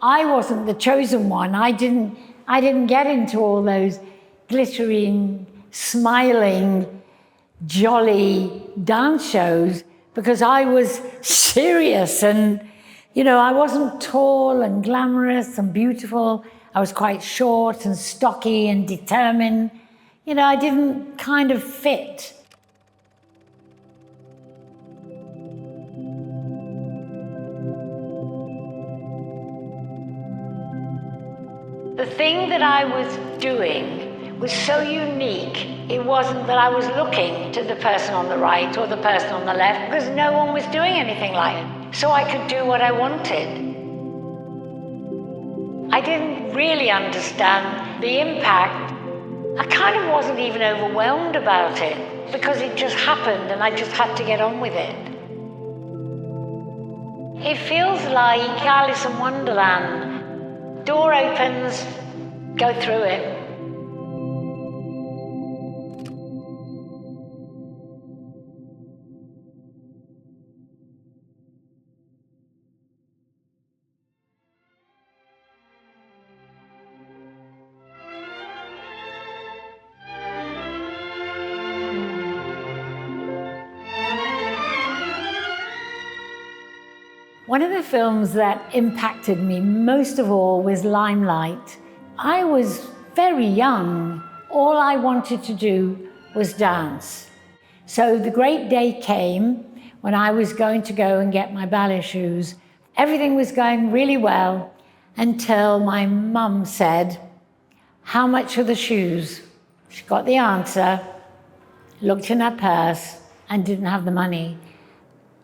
I wasn't the chosen one. I didn't get into all those glittering, smiling, jolly dance shows because I was serious and, I wasn't tall and glamorous and beautiful. I was quite short and stocky and determined. I didn't kind of fit. The thing that I was doing was so unique. It wasn't that I was looking to the person on the right or the person on the left because no one was doing anything like it. So I could do what I wanted. I didn't really understand the impact. I kind of wasn't even overwhelmed about it because it just happened and I just had to get on with it. It feels like Alice in Wonderland. Door opens, go through it. One of the films that impacted me most of all was Limelight. I was very young. All I wanted to do was dance. So the great day came when I was going to go and get my ballet shoes. Everything was going really well until my mum said, "How much are the shoes?" She got the answer, looked in her purse and didn't have the money.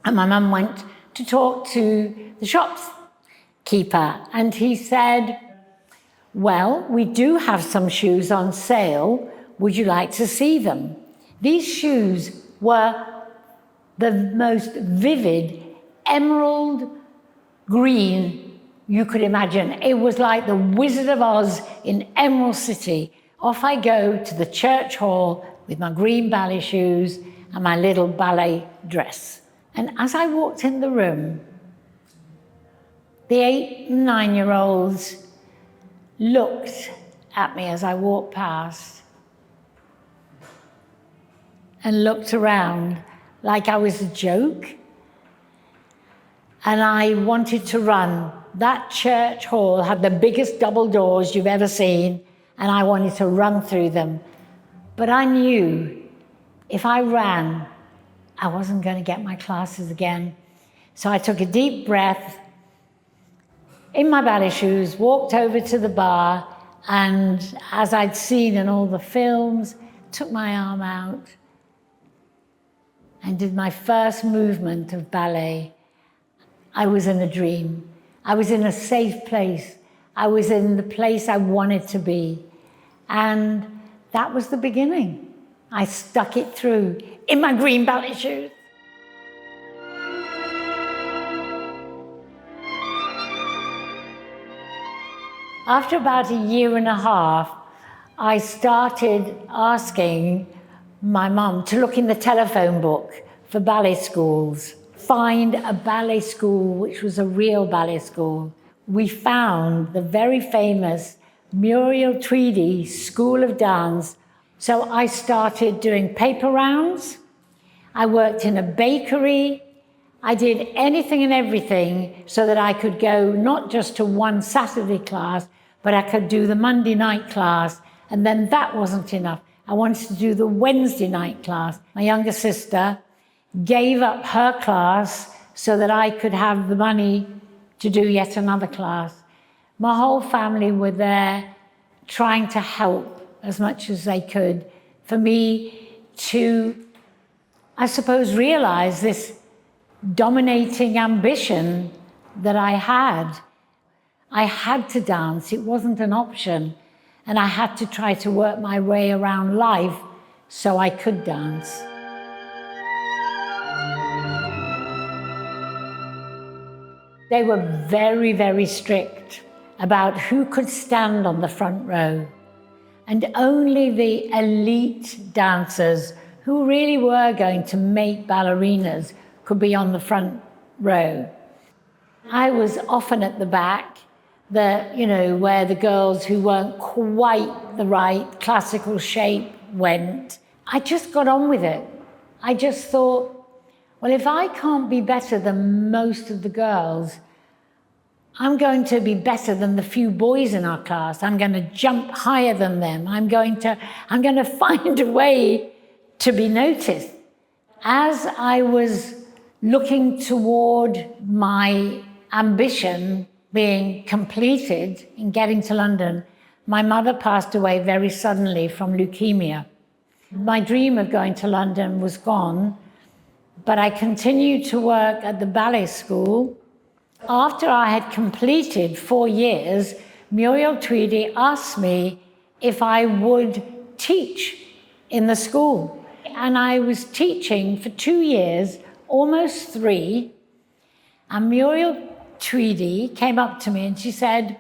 And my mum went to talk to the shopkeeper and he said, "Well, we do have some shoes on sale. Would you like to see them?" These shoes were the most vivid emerald green you could imagine. It was like the Wizard of Oz in Emerald City. Off I go to the church hall with my green ballet shoes and my little ballet dress. And as I walked in the room, the 8- and 9-year-olds looked at me as I walked past and looked around like I was a joke. And I wanted to run. That church hall had the biggest double doors you've ever seen, and I wanted to run through them. But I knew if I ran, I wasn't going to get my classes again. So I took a deep breath in my ballet shoes, walked over to the bar, and as I'd seen in all the films, took my arm out and did my first movement of ballet. I was in a dream. I was in a safe place. I was in the place I wanted to be. And that was the beginning. I stuck it through in my green ballet shoes. After about 1.5 years, I started asking my mum to look in the telephone book for ballet schools, find a ballet school which was a real ballet school. We found the very famous Muriel Tweedy School of Dance. So I started doing paper rounds. I worked in a bakery. I did anything and everything so that I could go not just to one Saturday class, but I could do the Monday night class. And then that wasn't enough. I wanted to do the Wednesday night class. My younger sister gave up her class so that I could have the money to do yet another class. My whole family were there trying to help as much as they could for me to, I suppose, realize this dominating ambition that I had. I had to dance. It wasn't an option. And I had to try to work my way around life so I could dance. They were very, very strict about who could stand on the front row. And only the elite dancers who really were going to make ballerinas could be on the front row. I was often at the back, where the girls who weren't quite the right classical shape went. I just got on with it. I just thought, well, if I can't be better than most of the girls, I'm going to be better than the few boys in our class. I'm going to jump higher than them. I'm going to find a way to be noticed. As I was looking toward my ambition being completed in getting to London, my mother passed away very suddenly from leukemia. My dream of going to London was gone, but I continued to work at the ballet school. After I had completed 4 years, Muriel Tweedy asked me if I would teach in the school. And I was teaching for 2 years, almost 3. And Muriel Tweedy came up to me and she said,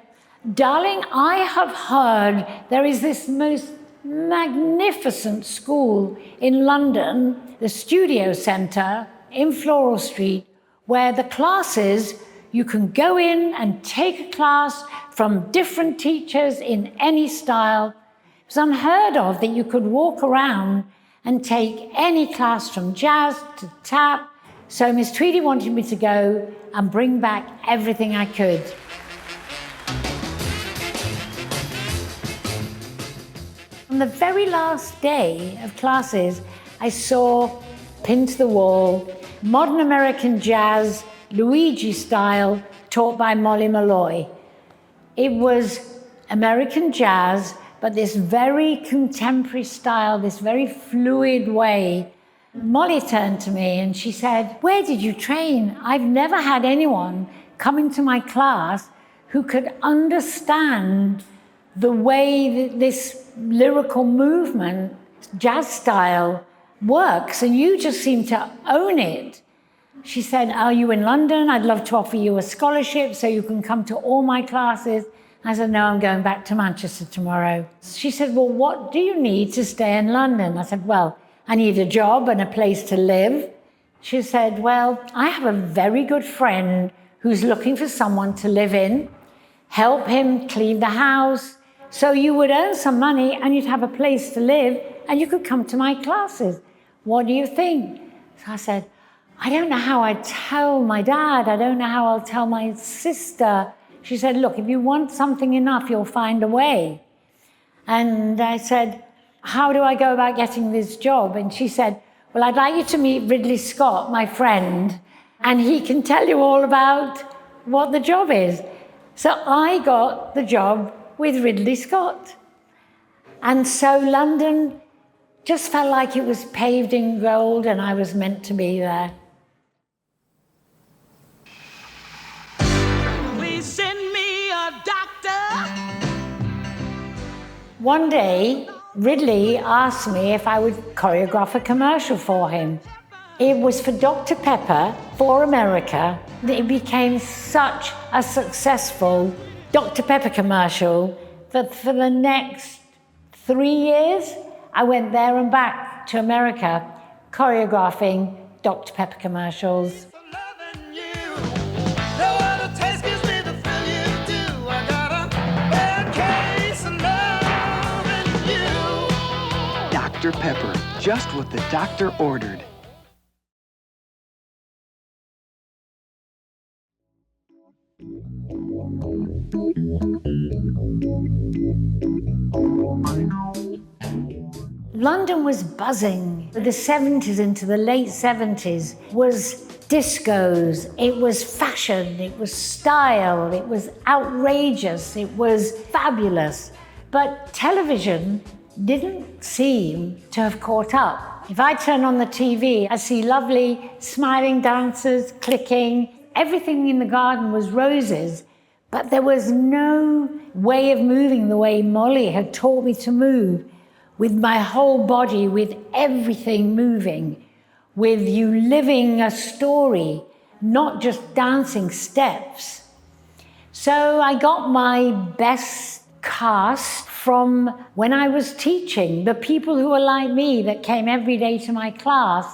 "Darling, I have heard there is this most magnificent school in London, the Studio Centre in Floral Street, where the classes, you can go in and take a class from different teachers in any style. It's unheard of that you could walk around and take any class from jazz to tap." So Miss Tweedy wanted me to go and bring back everything I could. On the very last day of classes, I saw, pinned to the wall, Modern American Jazz, Luigi style, taught by Molly Molloy. It was American jazz, but this very contemporary style, this very fluid way. Molly turned to me and she said, "Where did you train? I've never had anyone come into my class who could understand the way that this lyrical movement, jazz style, works, and you just seem to own it." She said, "Are you in London? I'd love to offer you a scholarship so you can come to all my classes." I said, "No, I'm going back to Manchester tomorrow." She said, "Well, what do you need to stay in London?" I said, "Well, I need a job and a place to live." She said, "Well, I have a very good friend who's looking for someone to live in, help him clean the house, so you would earn some money and you'd have a place to live and you could come to my classes. What do you think?" So I said, "I don't know how I'd tell my dad. I don't know how I'll tell my sister." She said, "Look, if you want something enough, you'll find a way." And I said, "How do I go about getting this job?" And she said, "Well, I'd like you to meet Ridley Scott, my friend, and he can tell you all about what the job is." So I got the job with Ridley Scott. And so London just felt like it was paved in gold and I was meant to be there. Please send me a doctor. One day, Ridley asked me if I would choreograph a commercial for him. It was for Dr. Pepper for America. It became such a successful Dr. Pepper commercial that for the next 3 years, I went there and back to America choreographing Dr. Pepper commercials. Dr. Pepper, just what the doctor ordered. London was buzzing. The 70s into the late 70s was discos, it was fashion, it was style, it was outrageous, it was fabulous. But television didn't seem to have caught up. If I turn on the TV, I see lovely smiling dancers, clicking. Everything in the garden was roses, but there was no way of moving the way Molly had taught me to move, with my whole body, with everything moving, with you living a story, not just dancing steps. So I got my best cast from when I was teaching, the people who were like me that came every day to my class.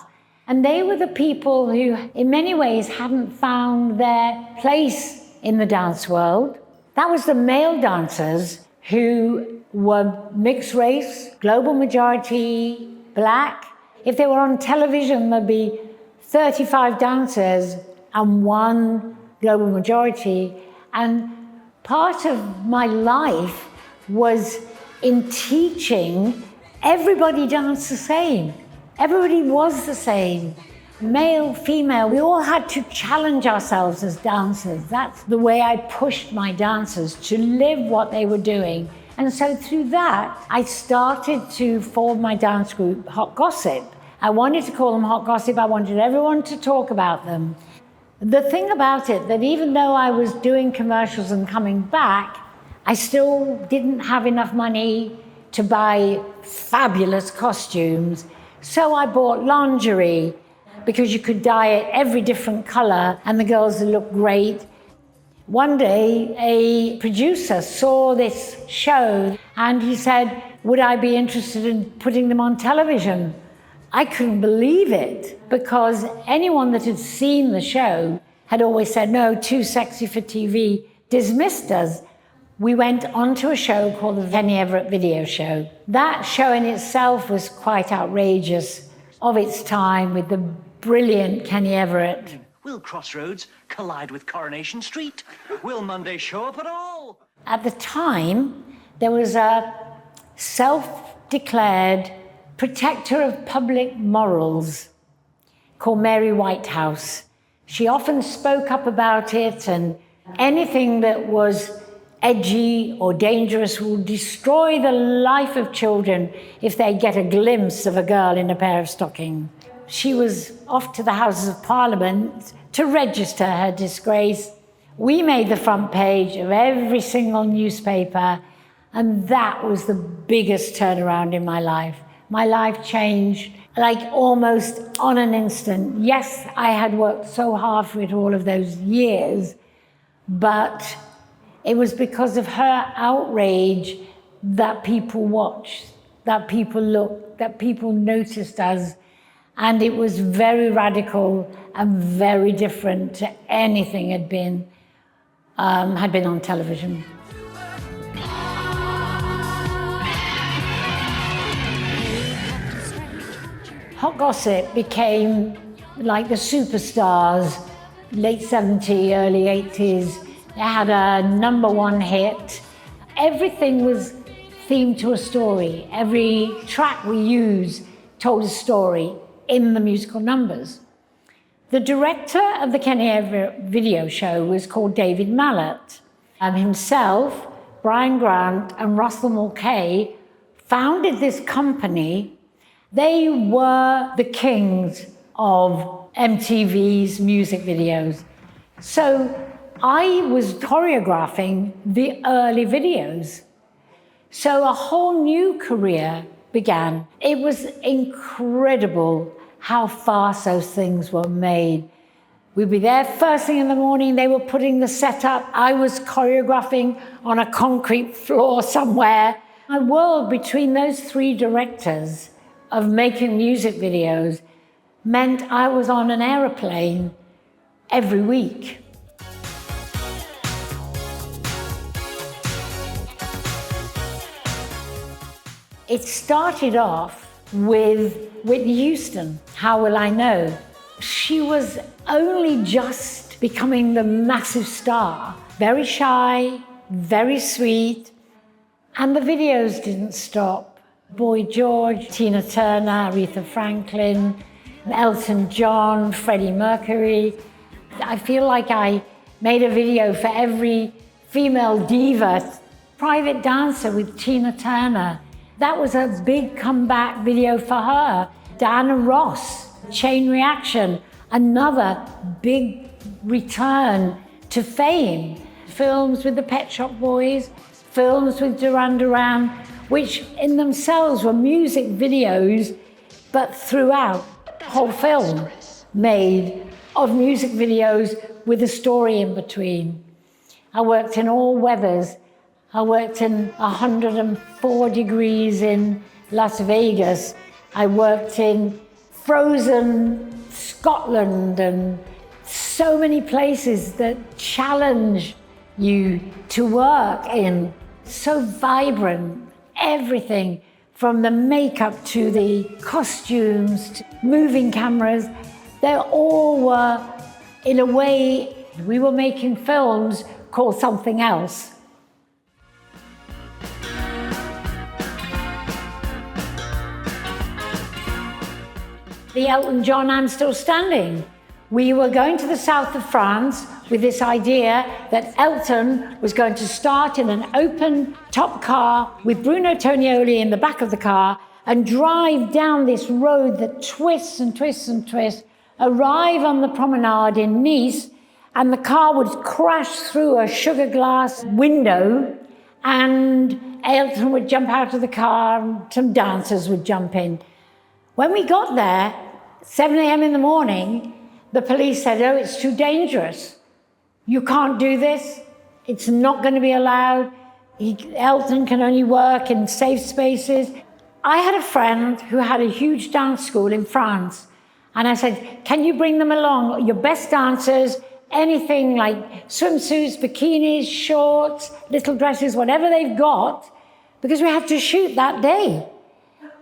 And they were the people who, in many ways, hadn't found their place in the dance world. That was the male dancers who were mixed race, global majority, black. If they were on television, there'd be 35 dancers and one global majority. And part of my life was in teaching everybody danced the same. Everybody was the same. Male, female, we all had to challenge ourselves as dancers. That's the way I pushed my dancers to live what they were doing. And so through that, I started to form my dance group, Hot Gossip. I wanted to call them Hot Gossip. I wanted everyone to talk about them. The thing about it, that even though I was doing commercials and coming back, I still didn't have enough money to buy fabulous costumes. So I bought lingerie, because you could dye it every different color and the girls would look great. One day, a producer saw this show and he said, would I be interested in putting them on television? I couldn't believe it, because anyone that had seen the show had always said, no, too sexy for TV, dismissed us. We went onto a show called the Kenny Everett Video Show. That show in itself was quite outrageous of its time, with the brilliant Kenny Everett. Will Crossroads collide with Coronation Street? Will Monday show up at all? At the time, there was a self-declared protector of public morals called Mary Whitehouse. She often spoke up about it, and anything that was edgy or dangerous will destroy the life of children if they get a glimpse of a girl in a pair of stockings. She was off to the Houses of Parliament to register her disgrace. We made the front page of every single newspaper, and that was the biggest turnaround in my life. My life changed like almost on an instant. Yes, I had worked so hard for it all of those years, but it was because of her outrage that people watched, that people looked, that people noticed us. And it was very radical and very different to anything had been on television. Hot Gossip became like the superstars, late 70s, early 80s. They had a #1 hit. Everything was themed to a story. Every track we used told a story in the musical numbers. The director of the Kenny Everett video show was called David Mallet. Himself, Brian Grant, and Russel Mulchay founded this company. They were the kings of MTV's music videos. So I was choreographing the early videos. So a whole new career began. It was incredible how fast those things were made. We'd be there first thing in the morning, they were putting the set up. I was choreographing on a concrete floor somewhere. My world between those three directors of making music videos meant I was on an aeroplane every week. It started off with Whitney Houston. How will I know? She was only just becoming the massive star. Very shy, very sweet, and the videos didn't stop. Boy George, Tina Turner, Aretha Franklin, Elton John, Freddie Mercury. I feel like I made a video for every female diva. Private Dancer with Tina Turner. That was a big comeback video for her. Diana Ross, Chain Reaction, another big return to fame. Films with the Pet Shop Boys, films with Duran Duran, which in themselves were music videos, but throughout, whole film made of music videos with a story in between. I worked in all weathers. I worked in 104 degrees in Las Vegas. I worked in frozen Scotland and so many places that challenge you to work in. So vibrant, everything from the makeup to the costumes, to moving cameras, they all were, in a way, we were making films called something else. The Elton John I'm Still Standing. We were going to the south of France with this idea that Elton was going to start in an open top car with Bruno Tonioli in the back of the car and drive down this road that twists and twists and twists, arrive on the promenade in Nice, and the car would crash through a sugar glass window, and Elton would jump out of the car and some dancers would jump in. When we got there, 7 a.m. in the morning, the police said, oh, it's too dangerous. You can't do this. It's not going to be allowed. Elton can only work in safe spaces. I had a friend who had a huge dance school in France. And I said, can you bring them along? Your best dancers, anything like swimsuits, bikinis, shorts, little dresses, whatever they've got, because we had to shoot that day.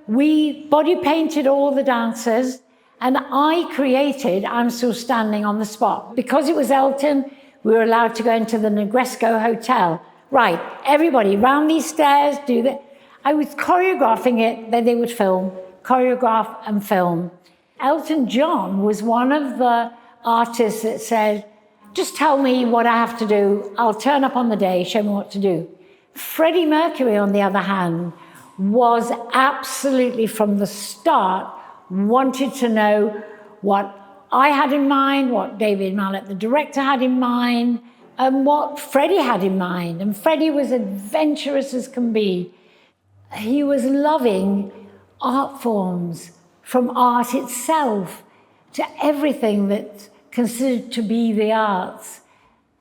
We body painted all the dancers. And I created I'm Still Standing on the spot. Because it was Elton, we were allowed to go into the Negresco Hotel. Right, everybody, round these stairs, do that. I was choreographing it, then they would film, choreograph and film. Elton John was one of the artists that said, just tell me what I have to do. I'll turn up on the day, show me what to do. Freddie Mercury, on the other hand, was absolutely from the start wanted to know what I had in mind, what David Mallet, the director, had in mind, and what Freddie had in mind. And Freddie was adventurous as can be. He was loving art forms, from art itself to everything that's considered to be the arts.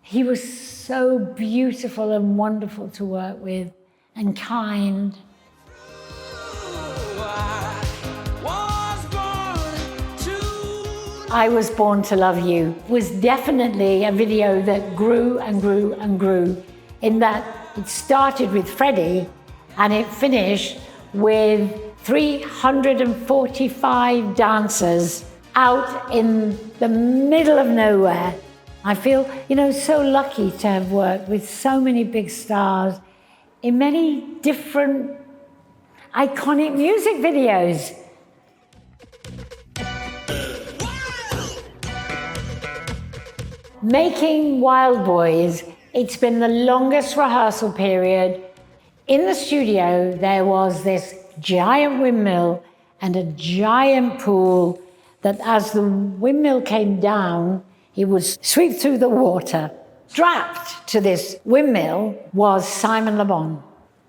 He was so beautiful and wonderful to work with, and kind. I Was Born to Love You was definitely a video that grew and grew and grew, in that it started with Freddie and it finished with 345 dancers out in the middle of nowhere. I feel, so lucky to have worked with so many big stars in many different iconic music videos. Making Wild Boys, it's been the longest rehearsal period. In the studio, there was this giant windmill and a giant pool that as the windmill came down, it would sweep through the water. Strapped to this windmill was Simon Le Bon.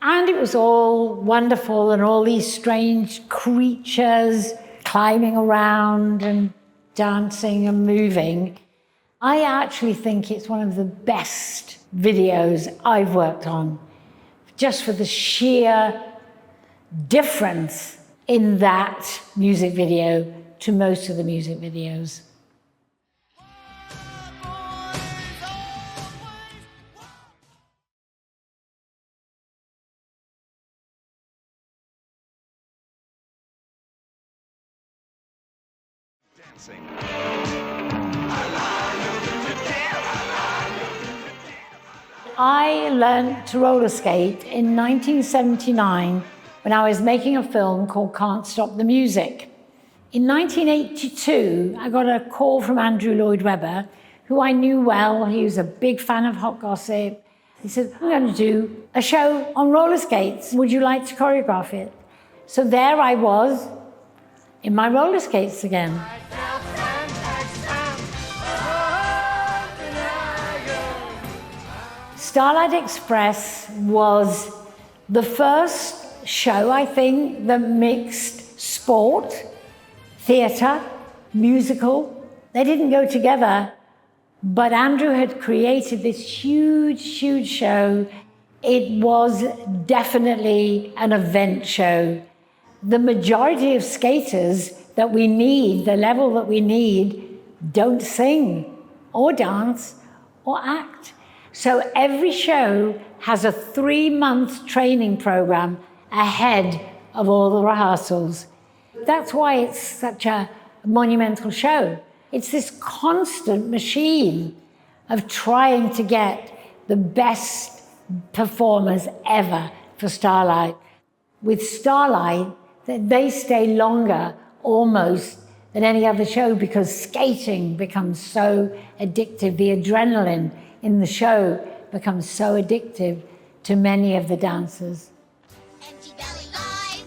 And it was all wonderful, and all these strange creatures climbing around and dancing and moving. I actually think it's one of the best videos I've worked on, just for the sheer difference in that music video to most of the music videos. Dancing. I learned to roller skate in 1979 when I was making a film called Can't Stop the Music. In 1982, I got a call from Andrew Lloyd Webber, who I knew well. He was a big fan of Hot Gossip. He said, I'm going to do a show on roller skates. Would you like to choreograph it? So there I was, in my roller skates again. Starlight Express was the first show, I think, that mixed sport, theatre, musical. They didn't go together, but Andrew had created this huge, huge show. It was definitely an event show. The majority of skaters that we need, the level that we need, don't sing or dance or act. So every show has a 3-month training program ahead of all the rehearsals. That's why it's such a monumental show. It's this constant machine of trying to get the best performers ever for Starlight. With Starlight, they stay longer almost than any other show because skating becomes so addictive. The adrenaline in the show becomes so addictive to many of the dancers. Empty belly live,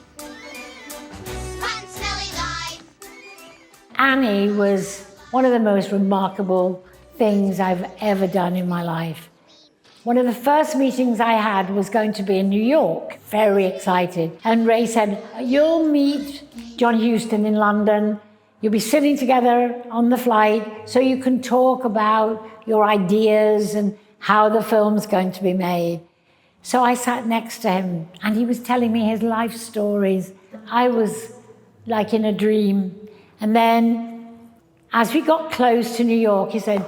fun smelly live. Annie was one of the most remarkable things I've ever done in my life. One of the first meetings I had was going to be in New York, very excited. And Ray said, you'll meet John Huston in London. You'll be sitting together on the flight so you can talk about your ideas and how the film's going to be made. So I sat next to him and he was telling me his life stories. I was like in a dream. And then as we got close to New York, he said,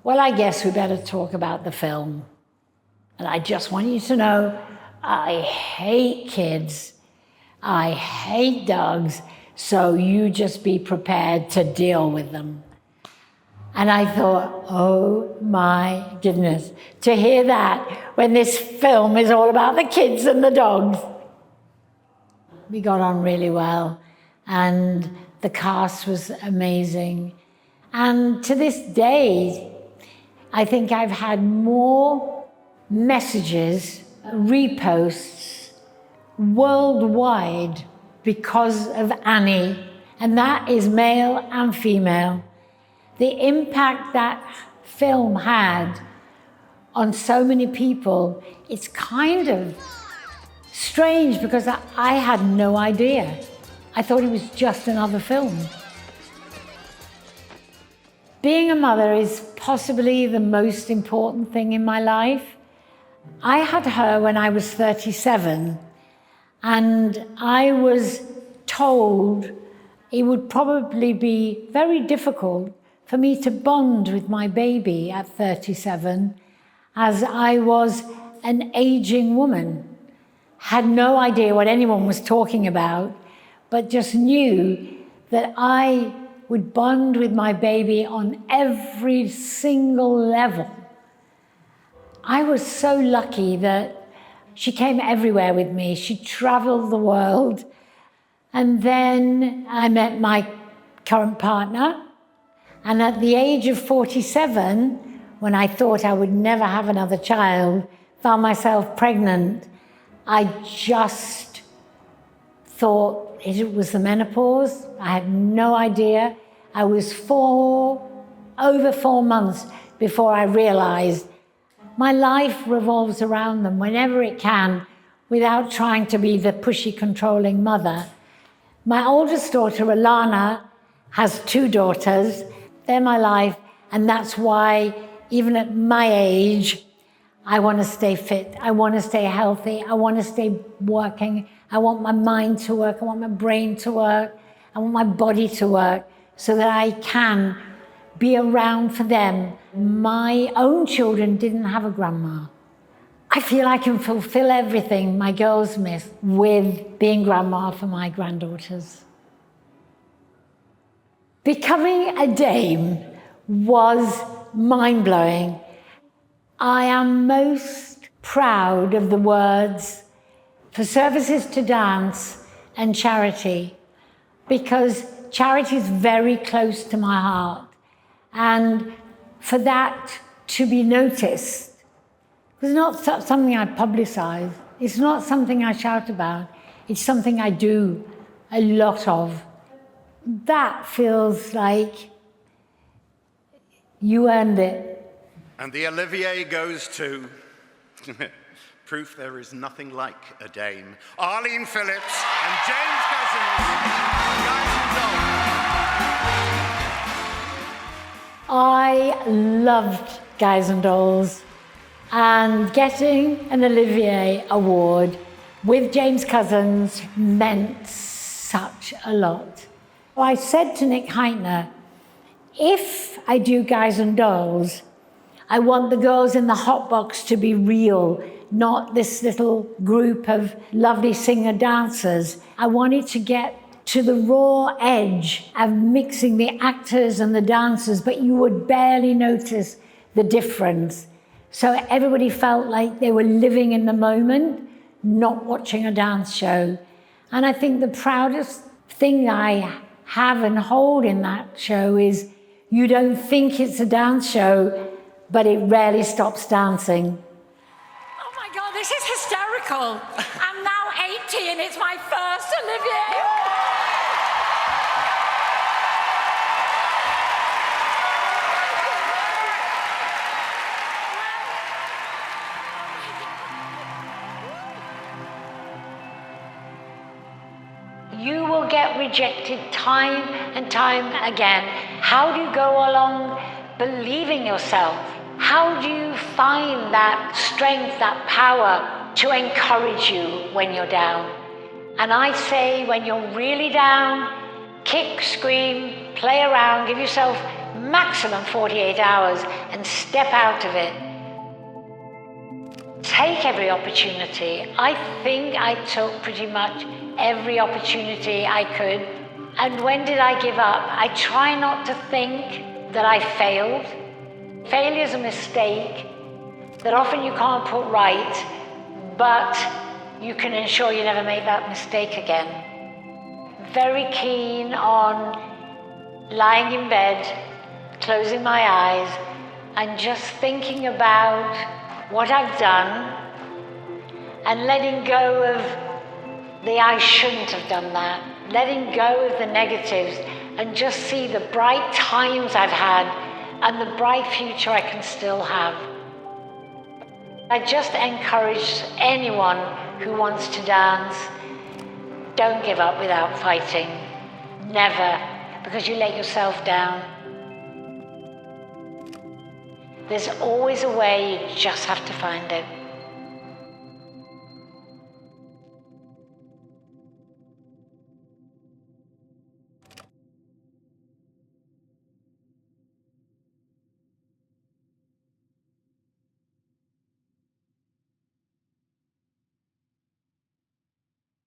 well, I guess we better talk about the film. And I just want you to know, I hate kids. I hate dogs. So you just be prepared to deal with them. And I thought, oh my goodness, to hear that when this film is all about the kids and the dogs. We got on really well, and the cast was amazing. And to this day, I think I've had more messages, reposts worldwide because of Annie, and that is male and female. The impact that film had on so many people, it's kind of strange because I had no idea. I thought it was just another film. Being a mother is possibly the most important thing in my life. I had her when I was 37, and I was told it would probably be very difficult for me to bond with my baby at 37, as I was an aging woman. Had no idea what anyone was talking about, but just knew that I would bond with my baby on every single level. I was so lucky that she came everywhere with me. She traveled the world. And then I met my current partner. And at the age of 47, when I thought I would never have another child, found myself pregnant, I just thought it was the menopause. I had no idea. I was over 4 months before I realized my life revolves around them whenever it can without trying to be the pushy, controlling mother. My oldest daughter, Alana, has 2 daughters. They're my life, and that's why, even at my age, I want to stay fit. I want to stay healthy. I want to stay working. I want my mind to work. I want my brain to work. I want my body to work so that I can be around for them. My own children didn't have a grandma. I feel I can fulfill everything my girls miss with being grandma for my granddaughters. Becoming a dame was mind-blowing. I am most proud of the words for services to dance and charity, because charity is very close to my heart. And for that to be noticed, it's not something I publicize. It's not something I shout about. It's something I do a lot of. That feels like you earned it. And the Olivier goes to proof there is nothing like a dame. Arlene Phillips and James Cousins. Guys and dolls. I loved Guys and Dolls, and getting an Olivier Award with James Cousins meant such a lot. I said to Nick Heitner, if I do Guys and Dolls, I want the girls in the hot box to be real, not this little group of lovely singer-dancers. I wanted to get to the raw edge of mixing the actors and the dancers, but you would barely notice the difference. So everybody felt like they were living in the moment, not watching a dance show. And I think the proudest thing I have and hold in that show is you don't think it's a dance show, but it rarely stops dancing. Oh my God, this is hysterical. I'm now 80 and it's my first Olivier Award. You will get rejected time and time again. How do you go along believing yourself? How do you find that strength, that power to encourage you when you're down? And I say, when you're really down, kick, scream, play around, give yourself maximum 48 hours and step out of it. Take every opportunity. I think I took pretty much every opportunity I could. And when did I give up? I try not to think that I failed. Failure is a mistake that often you can't put right, but you can ensure you never make that mistake again. Very keen on lying in bed, closing my eyes, and just thinking about what I've done and letting go of the I shouldn't have done that, letting go of the negatives and just see the bright times I've had and the bright future I can still have. I just encourage anyone who wants to dance, don't give up without fighting. Never, because you let yourself down. There's always a way, you just have to find it.